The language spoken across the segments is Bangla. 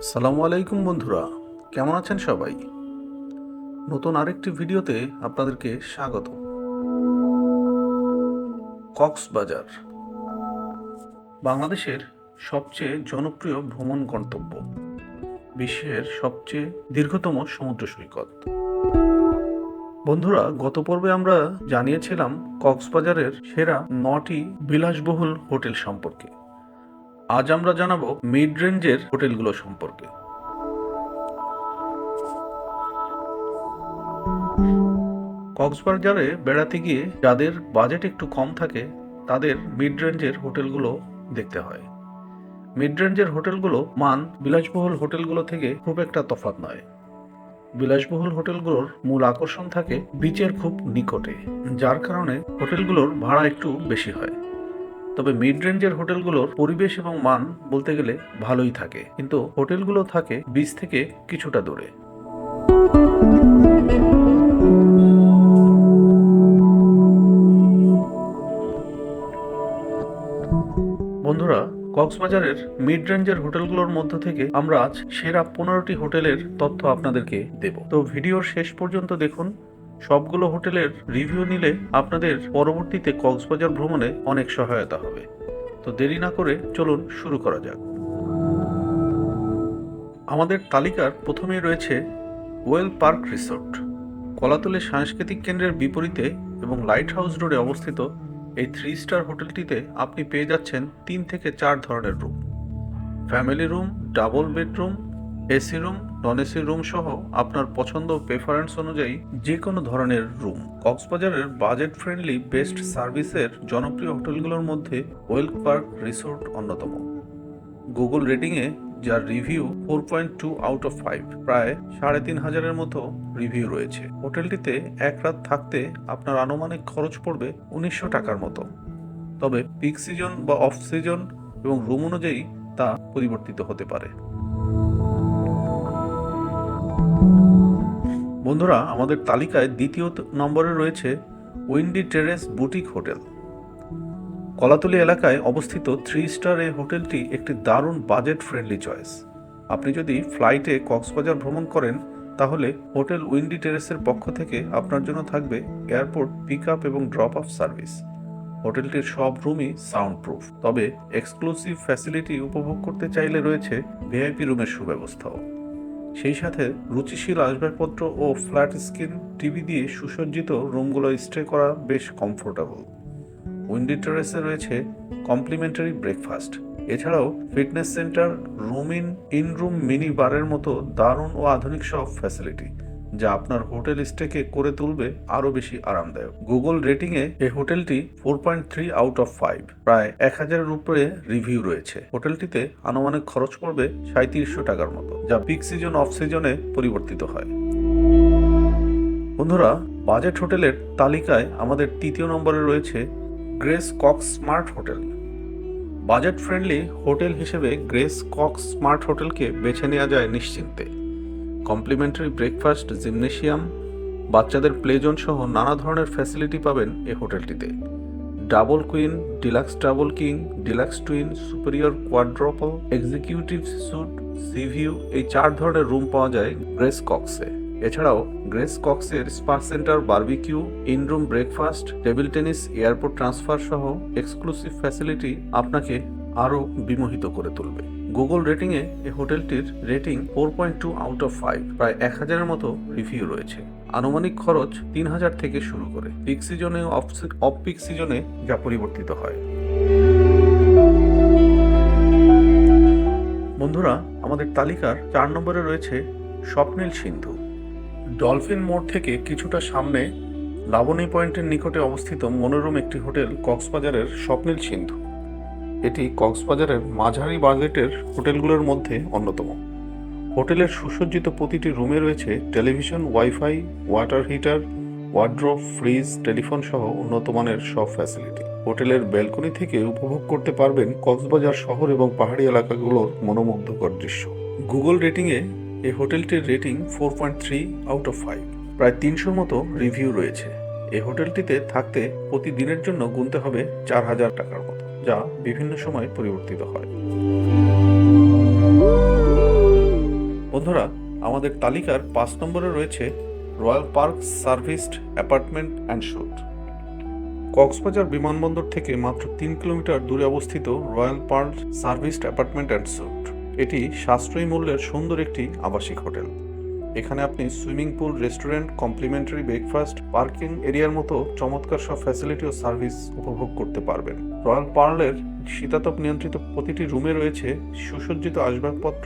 আসসালামু আলাইকুম বন্ধুরা, কেমন আছেন সবাই? নতুন আরেকটি ভিডিওতে আপনাদেরকে স্বাগত। কক্সবাজার বাংলাদেশের সবচেয়ে জনপ্রিয় ভ্রমণ গন্তব্য, বিশ্বের সবচেয়ে দীর্ঘতম সমুদ্র সৈকত। বন্ধুরা, গত পর্বে আমরা জানিয়েছিলাম কক্সবাজারের সেরা 9টি বিলাসবহুল হোটেল সম্পর্কে। আজ আমরা জানাবো মিড রেঞ্জের হোটেলগুলো সম্পর্কে। কক্সবাজারে বেড়াতে গিয়ে যাদের বাজেট একটু কম থাকে তাদের মিড রেঞ্জের হোটেলগুলো দেখতে হয়। মিড রেঞ্জের হোটেলগুলো মান বিলাসবহুল হোটেলগুলো থেকে খুব একটা তফাৎ নয়। বিলাসবহুল হোটেলগুলোর মূল আকর্ষণ থাকে বিচের খুব নিকটে, যার কারণে হোটেলগুলোর ভাড়া একটু বেশি হয়। তবে মিড রেঞ্জের হোটেলগুলোর পরিবেশ এবং মান বলতে গেলে ভালোই থাকে, কিন্তু হোটেলগুলো থাকে বিচ থেকে কিছুটা দূরে। বন্ধুরা, কক্সবাজারের মিড রেঞ্জের হোটেলগুলোর মধ্য থেকে আমরা আজ সেরা 15টি হোটেলের তথ্য আপনাদেরকে দেব। তো ভিডিওর শেষ পর্যন্ত দেখুন। সবগুলো হোটেলের রিভিউ নিলে আপনাদের পরবর্তীতে কক্সবাজার ভ্রমণে অনেক সহায়তা হবে। তো দেরি না করে চলুন শুরু করা যাক। আমাদের তালিকার প্রথমেই রয়েছে ওয়েল পার্ক রিসোর্ট। কলাতলী সাংস্কৃতিক কেন্দ্রের বিপরীতে এবং লাইট হাউস রোডে অবস্থিত এই 3 স্টার হোটেলটিতে আপনি পেয়ে যাচ্ছেন 3 থেকে 4 ধরনের room. Family room, double bedroom, AC room, non AC room সহ আপনার পছন্দ ও প্রেফারেন্স অনুযায়ী যে কোনো ধরনের রুম। কক্সবাজারের বাজেট ফ্রেন্ডলি বেস্ট সার্ভিসের জনপ্রিয় হোটেলগুলোর মধ্যে ওয়েল পার্ক রিসোর্ট অন্যতম। গুগল রেটিংয়ে যার রিভিউ 4.2 আউট অফ 5, প্রায় 3,500-এর মতো রিভিউ রয়েছে। হোটেলটিতে এক রাত থাকতে আপনার আনুমানিক খরচ পড়বে 1,900 টাকার মতো। তবে পিক সিজন বা অফ সিজন এবং রুম অনুযায়ী তা পরিবর্তিত হতে পারে। বন্ধুরা, আমাদের তালিকায় দ্বিতীয় নম্বরে রয়েছে Windy terrace boutique hotel. Kolatoli এলাকায় অবস্থিত 3 স্টার এই হোটেলটি একটি দারুণ বাজেট ফ্রেন্ডলি চয়েস। আপনি যদি ফ্লাইটে কক্সবাজার ভ্রমণ করেন তাহলে হোটেল উইন্ডি টেরেসের পক্ষ থেকে আপনার জন্য থাকবে এয়ারপোর্ট পিক আপ এবং ড্রপ অফ সার্ভিস। হোটেলটির সব রুমই সাউন্ড প্রুফ, তবে এক্সক্লুসিভ ফ্যাসিলিটি উপভোগ করতে চাইলে রয়েছে ভিআইপি রুমের সুব্যবস্থাও। সেই সাথে রুচিশীল আসবাবপত্র ও ফ্ল্যাট স্ক্রিন টিভি দিয়ে সুসজ্জিত রুমগুলো স্টে করা বেশ কমফোর্টেবল। উইন্ডি টেরেসে রয়েছে কমপ্লিমেন্টারি ব্রেকফাস্ট। এছাড়াও fitness centre, in room mini বারের মতো দারুণ ও আধুনিক সব ফ্যাসিলিটি, যা আপনার হোটেল স্টেকে করে তুলবে আরও বেশি আরামদায়ক। গুগল রেটিংয়ে এই হোটেলটি 4.3 আউট অফ 5, প্রায় 1,000-এর উপরে রিভিউ রয়েছে। হোটেলটিতে আনুমানিক খরচ পড়বে 3,500 টাকার মতো, যা পিক সিজন অফ সিজনে পরিবর্তিত হয়। বন্ধুরা, বাজেট হোটেলের তালিকায় আমাদের তৃতীয় নম্বরে রয়েছে Grace Cox smart hotel. Budget friendly hotel হিসেবে গ্রেস কক্স স্মার্ট হোটেলকে বেছে নেওয়া যায় নিশ্চিন্তে। কমপ্লিমেন্টারি ব্রেকফাস্ট, জিমনেশিয়াম, বাচ্চাদের প্লে জোন সহ নানা ধরনের ফ্যাসিলিটি পাবেন এই হোটেলটিতে। Double queen, deluxe double king, deluxe twin, superior quadruple, executive suite, sea view, এই 4 ধরনের রুম পাওয়া যায় গ্রেস কক্সে। এছাড়াও গ্রেস কক্সের spa centre, barbecue, in room breakfast, table tennis, airport transfer সহ এক্সক্লুসিভ ফ্যাসিলিটি আপনাকে আরও বিমোহিত করে তুলবে। গুগল রেটিংয়ে এই হোটেলটির রেটিং 4.2 আউট অফ 5, প্রায় 1,000-এর মতো রিভিউ রয়েছে। আনুমানিক খরচ 3,000 থেকে শুরু করে, পিক সিজনে ও অফ পিক সিজনে যা পরিবর্তিত হয়। বন্ধুরা, আমাদের তালিকার 4 নম্বরে রয়েছে স্বপ্নীল সিন্ধু। ডলফিন মোড় থেকে কিছুটা সামনে লাবণী পয়েন্টের নিকটে অবস্থিত মনোরম একটি হোটেল কক্সবাজারের স্বপ্নীল সিন্ধু। এটি কক্সবাজারের মাঝারি বাজেটের হোটেলগুলোর মধ্যে অন্যতম। হোটেলের সুসজ্জিত প্রতিটি রুমে রয়েছে television, wifi, water heater, wardrobe, fridge, telephone সহ উন্নত মানের সব ফ্যাসিলিটি। হোটেলের ব্যালকনি থেকে উপভোগ করতে পারবেন কক্সবাজার শহর এবং পাহাড়ি এলাকাগুলোর মনোমুগ্ধকর দৃশ্য। গুগল রেটিংয়ে এই হোটেলটির রেটিং 4.3 আউট অফ 5, প্রায় 300-র মতো রিভিউ রয়েছে। এই হোটেলটিতে থাকতে প্রতিদিনের জন্য গুনতে হবে 4,000 টাকার মতো, যা বিভিন্ন সময় পরিবর্তিত হয়। বন্ধুরা, আমাদের তালিকার 5 নম্বরে রয়েছে royal park serviced apartment and suite. Cox's Bazar বিমানবন্দর থেকে মাত্র 3 কিলোমিটার দূরে অবস্থিত royal park serviced apartment and suite এটি সাশ্রয়ী মূল্যের সুন্দর একটি আবাসিক হোটেল। এখানে আপনি swimming pool, restaurant, complimentary breakfast, parking এরিয়ার মতো চমৎকার সব ফ্যাসিলিটি ও সার্ভিস উপভোগ করতে পারবেন। রয়্যাল পার্লের শীতাতপ নিয়ন্ত্রিত প্রতিটি রুমে রয়েছে সুসজ্জিত আসবাবপত্র,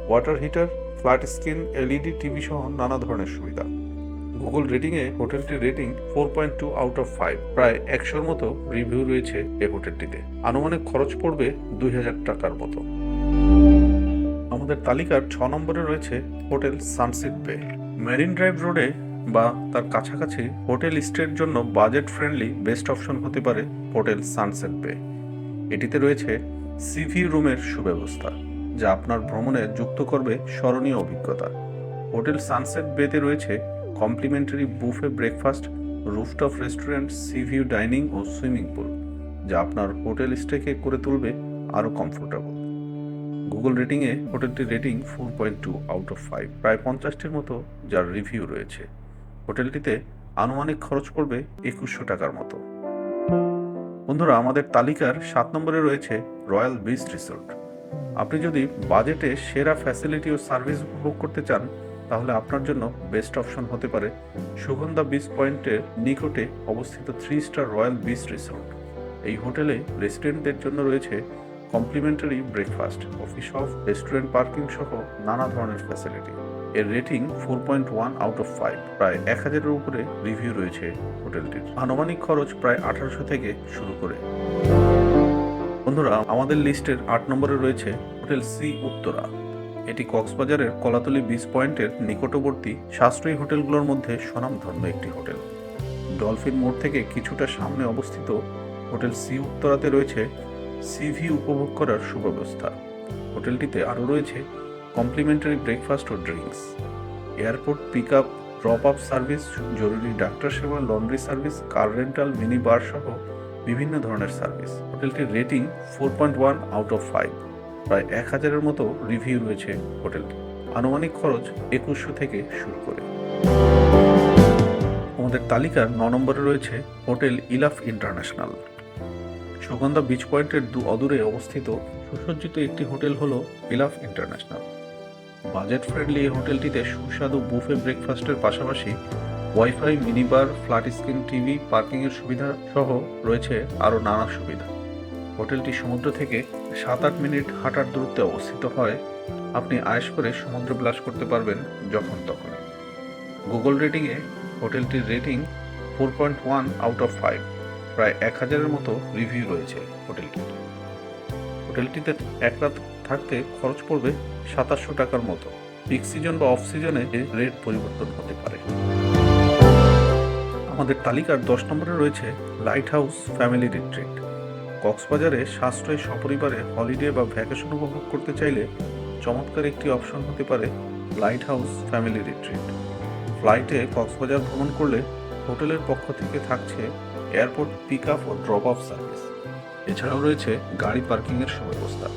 water heater, flat screen, LED TV সহ নানা ধরনের সুবিধা। গুগল রেটিংয়ে হোটেলটির রেটিং 4.2 আউট অফ 5। প্রায় 100-র মতো রিভিউ রয়েছে এই হোটেলটিতে। আনুমানিক খরচ পড়বে 2000 টাকার মতো। আমাদের তালিকার 6 নম্বরে রয়েছে হোটেল সানসেট বে। মেরিন ড্রাইভ রোডে বা তার কাছাকাছি হোটেল স্টের জন্য বাজেট ফ্রেন্ডলি বেস্ট অপশন হতে পারে হোটেল সানসেট বে। এটিতে রয়েছে সিভি রুমের সুব্যবস্থা, যা আপনার ভ্রমণে যুক্ত করবে স্মরণীয় অভিজ্ঞতা। হোটেল সানসেট বেতে রয়েছে complimentary buffet breakfast, rooftop restaurant, sea view dining ও সুইমিং পুল, যা আপনার হোটেল স্টেকে করে তুলবে আরও কমফোর্টেবল। গুগল রেটিংয়ে হোটেলটির রেটিং 4.2 আউট অফ 5। প্রায় 50-টির মতো যার রিভিউ রয়েছে। হোটেলটিতে আনুমানিক খরচ পড়বে 2100 টাকার মতো। বন্ধুরা, আমাদের তালিকার 7 নম্বরে রয়েছে রয়্যাল বিচ রিসোর্ট। আপনি যদি বাজেটে সেরা ফ্যাসিলিটি ও সার্ভিস উপভোগ করতে চান, তাহলে আপনার জন্য বেস্ট অপশন হতে পারে সুগন্ধা বিচ পয়েন্টের নিকটে অবস্থিত 3 স্টার রয়্যাল বিচ রিসোর্ট। এই হোটেলে রেসিডেন্টদের জন্য রয়েছে complimentary breakfast, coffee shop, restaurant, parking সহ নানা ধরনের ফ্যাসিলিটি। এর রেটিং 4.1 আউট অফ 5। প্রায় 1000-এর উপরে রিভিউ রয়েছে হোটেলটির। আনুমানিক খরচ প্রায় 1800 থেকে শুরু করে। বন্ধুরা, আমাদের লিস্টের 8 নম্বরে রয়েছে হোটেল সি উত্তরা। এটি কক্সবাজারের কলাতলী বিচ পয়েন্টের নিকটবর্তী সাশ্রয়ী হোটেলগুলোর মধ্যে স্বনামধন্য একটি হোটেল। ডলফিন মোড় থেকে কিছুটা সামনে অবস্থিত হোটেল সি উত্তরাতে রয়েছে সিভি উপভোগ করার সুব্যবস্থা। হোটেলটিতে আরও রয়েছে কমপ্লিমেন্টারি ব্রেকফাস্ট ও drinks, airport pick up drop up service, জরুরি ডাক্তার সেবা, laundry service, car rental, mini bar সহ বিভিন্ন ধরনের সার্ভিস। হোটেলটির রেটিং 4.1 আউট অফ 5। প্রায় 1000-এর মতো রিভিউ রয়েছে হোটেলটি। আনুমানিক খরচ 2100 থেকে শুরু করে। আমাদের তালিকার 9 নম্বরে রয়েছে hotel Ilaf international. Sugandha beach পয়েন্টের অদূরে অবস্থিত সুসজ্জিত একটি হোটেল হলো ইলাফ ইন্টারন্যাশনাল। বাজেট ফ্রেন্ডলি এই হোটেলটিতে সুস্বাদু বুফে ব্রেকফাস্টের পাশাপাশি ওয়াইফাই, মিনি বার, ফ্ল্যাট স্ক্রিন টিভি, পার্কিংয়ের সুবিধা সহ রয়েছে আরও নানা সুবিধা। হোটেলটি সমুদ্র থেকে 7-8 মিনিট হাঁটার দূরত্বে অবস্থিত হয়। আপনি আয়েশ করে সমুদ্র বিলাস করতে পারবেন যখন তখন। গুগল রেটিংয়ে হোটেলটির রেটিং 4.1 আউট অফ 5। প্রায় 1000-এর মতো রিভিউ রয়েছে হোটেলটিতে এক রাত থাকতে খরচ পড়বে 2700 টাকার মতো। পিক সিজন বা অফ সিজনে রেট পরিবর্তন হতে পারে। আমাদের তালিকার 10 নম্বরে রয়েছে লাইট হাউস ফ্যামিলি রিট্রিট। কক্সবাজারে সাশ্রয়ী সপরিবারে হলিডে বা ভ্যাকেশন উপভোগ করতে চাইলে চমৎকার একটি অপশন হতে পারে লাইট হাউস ফ্যামিলি রিট্রিট। ফ্লাইটে কক্সবাজার ভ্রমণ করলে হোটেলের পক্ষ থেকে থাকছে এয়ারপোর্ট পিক আপ ও ড্রপ অফ সার্ভিস। এছাড়াও রয়েছে গাড়ি পার্কিংয়ের সুব্যবস্থা।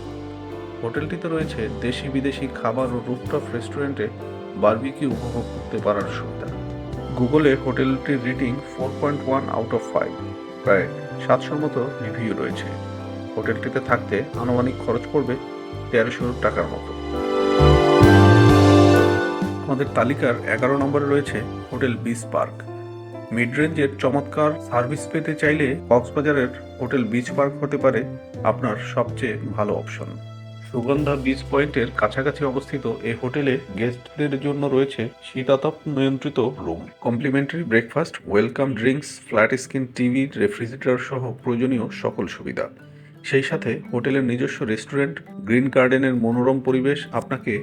হোটেলটিতে রয়েছে দেশি বিদেশি খাবার ও রুফটপ রেস্টুরেন্টে বারবিকিউ উপভোগ করতে পারার সুবিধা। গুগলে হোটেলটির রেটিং 4.1 আউট অফ 5। প্রায় 700-র মতো রিভিউ রয়েছে। হোটেলটিতে থাকতে আনুমানিক খরচ পড়বে 1300 টাকার মতো। আমাদের তালিকার 11 নম্বরে রয়েছে হোটেল বিচ পার্ক। মিড রেঞ্জের চমৎকার সার্ভিস পেতে চাইলে কক্সবাজারের হোটেল বিচ পার্ক হতে পারে আপনার সবচেয়ে ভালো অপশন। সুগন্ধা বিচ পয়েন্টের কাছাকাছি অবস্থিত এই হোটেলে গেস্টদের জন্য রয়েছে শীতাতপ নিয়ন্ত্রিত room, complimentary breakfast, welcome drinks, flat screen TV, refrigerator সহ প্রয়োজনীয় সকল সুবিধা। সেই সাথে হোটেলের নিজস্ব রেস্টুরেন্ট, গ্রিন গার্ডেনের মনোরম পরিবেশ আপনাকে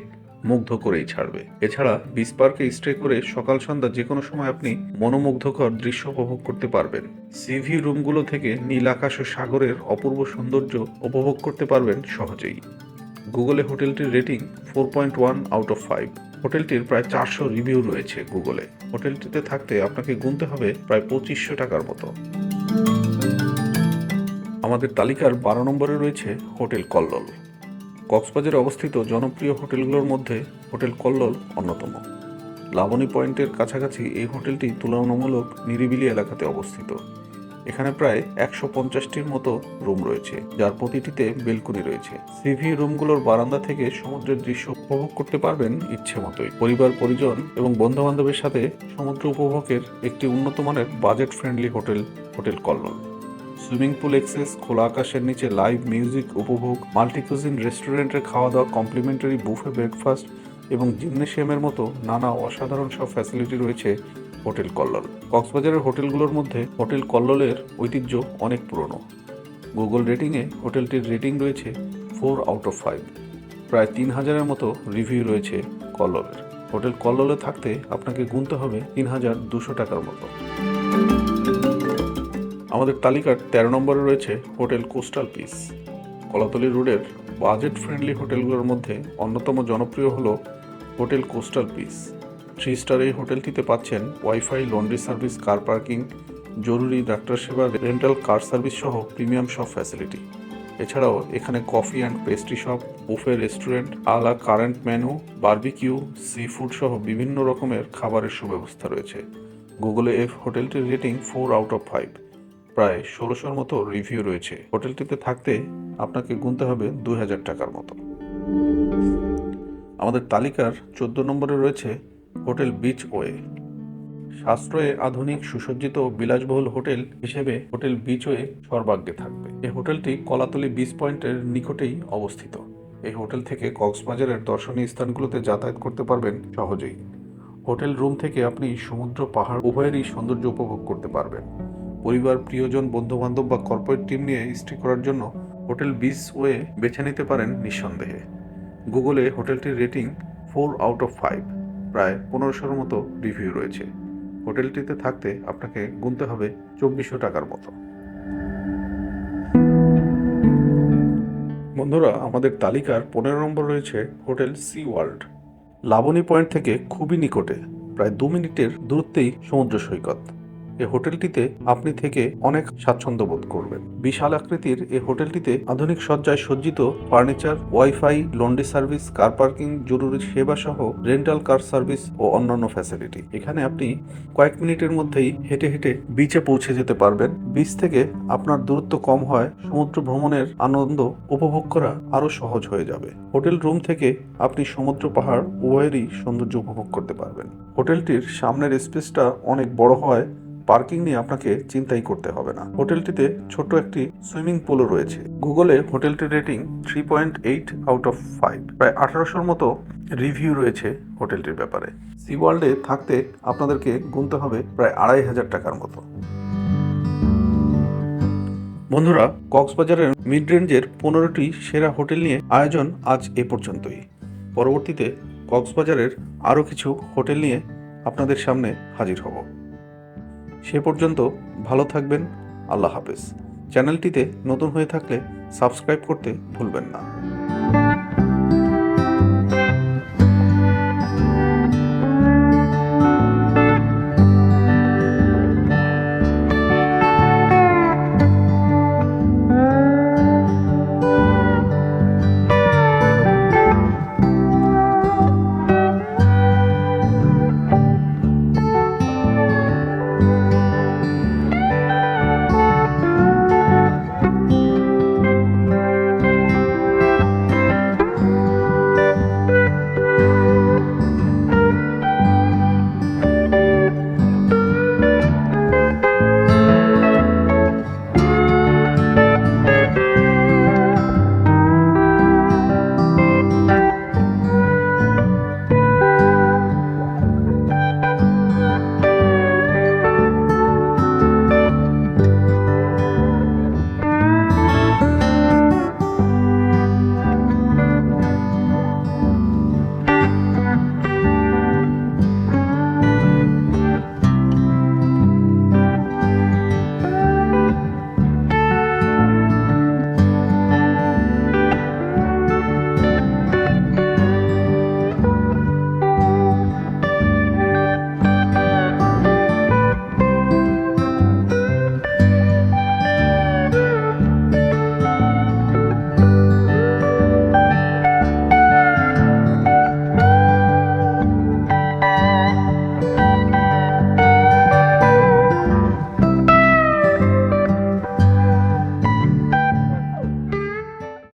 মুগ্ধ করেই ছাড়বে। এছাড়া বিচ পার্কে স্টে করে সকাল সন্ধ্যা যে কোনো সময় আপনি মনোমুগ্ধকর দৃশ্য উপভোগ করতে পারবেন। সিভি রুমগুলো থেকে নীল আকাশ ও সাগরের অপূর্ব সৌন্দর্য উপভোগ করতে পারবেন সহজেই। গুগলে হোটেলটির রেটিং 4.1 আউট অফ 5। হোটেলটির প্রায় 400 রিভিউ রয়েছে গুগলে। হোটেলটিতে থাকতে আপনাকে গুনতে হবে প্রায় 2500 টাকার মতো। আমাদের তালিকার 12 নম্বরে রয়েছে হোটেল কল্লোল। কক্সবাজারে অবস্থিত জনপ্রিয় হোটেলগুলোর মধ্যে হোটেল কল্লোল অন্যতম। লাবণী পয়েন্টের কাছাকাছি এই হোটেলটি তুলনামূলক নিরিবিলি এলাকাতে অবস্থিত। এখানে প্রায় 150টির মতো রুম রয়েছে, যার প্রতিটিতে বেলকনি রয়েছে। সিভি রুমগুলোর বারান্দা থেকে সমুদ্রের দৃশ্য উপভোগ করতে পারবেন ইচ্ছে মতোই। পরিবার, পরিজন এবং বন্ধু বান্ধবের সাথে সমুদ্র উপভোগের একটি উন্নত মানের budget friendly hotel Kallol. Swimming pool access, খোলা আকাশের নিচে লাইভ মিউজিক উপভোগ, মাল্টিকুজিন রেস্টুরেন্টের খাওয়া দাওয়া, কমপ্লিমেন্টারি বুফে ব্রেকফাস্ট এবং জিমনেশিয়ামের মতো নানা অসাধারণ সব ফ্যাসিলিটি রয়েছে হোটেল কল্লোল। কক্সবাজারের হোটেলগুলোর মধ্যে হোটেল কল্লোলের ঐতিহ্য অনেক পুরনো। গুগল রেটিংয়ে হোটেলটির রেটিং রয়েছে 4/5। প্রায় 3000-এর মতো রিভিউ রয়েছে কল্লোলের। হোটেল কল্লোলে থাকতে আপনাকে গুনতে হবে 3200 টাকার মতো। আমাদের তালিকার 13 নম্বরে রয়েছে হোটেল কোস্টাল পিস। কলাতলী রোডের বাজেট ফ্রেন্ডলি হোটেলগুলোর মধ্যে অন্যতম জনপ্রিয় হলো হোটেল কোস্টাল পিস। 3 স্টার এই হোটেলটিতে পাচ্ছেন wifi, laundry service, car parking, জরুরি ডাক্তার সেবা, রেন্টাল কার সার্ভিস সহ প্রিমিয়াম সব ফ্যাসিলিটি। এছাড়াও এখানে coffee and pastry shop, buffet restaurant, a la carte menu, barbecue, sea food সহ বিভিন্ন রকমের খাবারের সুব্যবস্থা রয়েছে। গুগলে এই হোটেলটির রেটিং 4/5। প্রায় 1600-র মতো রিভিউ রয়েছে। হোটেলটিতে থাকতে আপনাকে গুনতে হবে 2000 টাকার মতো। আমাদের তালিকার 14 নম্বরে রয়েছে হোটেল বিচ ওয়ে। সাশ্রয়ে আধুনিক সুসজ্জিত বিলাসবহুল হোটেল হিসেবে হোটেল বিচ ওয়ে সর্বাগ্রে থাকবে। এই হোটেলটি কলাতলী বিচ পয়েন্টের নিকটেই অবস্থিত। এই হোটেল থেকে কক্সবাজারের দর্শনীয় স্থানগুলোতে যাতায়াত করতে পারবেন সহজেই। হোটেল রুম থেকে আপনি সমুদ্র, পাহাড় উভয়েরই সৌন্দর্য উপভোগ করতে পারবেন। পরিবার, প্রিয়জন, বন্ধুবান্ধব বা কর্পোরেট টিম নিয়ে স্টে করার জন্য হোটেল বিচ ওয়ে বেছে নিতে পারেন নিঃসন্দেহে। গুগলে হোটেলটির রেটিং 4/5। প্রায় 1500-র মতো রিভিউ রয়েছে। হোটেলটিতে থাকতে আপনাকে গুনতে হবে 2400 টাকার মতো। বন্ধুরা, আমাদের তালিকার 15 নম্বর রয়েছে hotel sea world. Laboni point থেকে খুবই নিকটে, প্রায় 2 মিনিটের দূরত্বেই সমুদ্র সৈকত। এই হোটেলটিতে আপনি থেকে অনেক স্বাচ্ছন্দ্য বোধ করবেন। বিশাল আকৃতির এই হোটেলটিতে আধুনিক সজ্জায় সজ্জিত furniture, wifi, laundry service, car parking, জরুরি সেবা সহ রেন্টাল কার সার্ভিস ও অন্যান্য ফ্যাসিলিটি। এখানে আপনি কয়েক মিনিটের মধ্যেই হেঁটে হেঁটে বিচে পৌঁছে যেতে পারবেন। বিচ থেকে আপনার দূরত্ব কম হয়, সমুদ্র ভ্রমণের আনন্দ উপভোগ করা আরো সহজ হয়ে যাবে। হোটেল রুম থেকে আপনি সমুদ্র, পাহাড় উভয়েরই সৌন্দর্য উপভোগ করতে পারবেন। হোটেলটির সামনের স্পেসটা অনেক বড় হয়, পার্কিং নিয়ে আপনাকে চিন্তাই করতে হবে না। হোটেলটিতে ছোট একটি সুইমিং পুলও রয়েছে। গুগলে হোটেলটির রেটিং 3.8/5। প্রায় 1800-র মতো রিভিউ রয়েছে হোটেলটির ব্যাপারে। সি ওয়ার্ল্ডে থাকতে আপনাদেরকে গুনতে হবে প্রায় 2500 টাকার মতো। বন্ধুরা, কক্সবাজারের মিড রেঞ্জের 15টি সেরা হোটেল নিয়ে আয়োজন আজ এ পর্যন্তই। পরবর্তীতে কক্সবাজারের আরও কিছু হোটেল নিয়ে আপনাদের সামনে হাজির হব। সে পর্যন্ত ভালো থাকবেন। আল্লাহ হাফেজ। চ্যানেলটিতে নতুন হয়ে থাকলে সাবস্ক্রাইব করতে ভুলবেন না।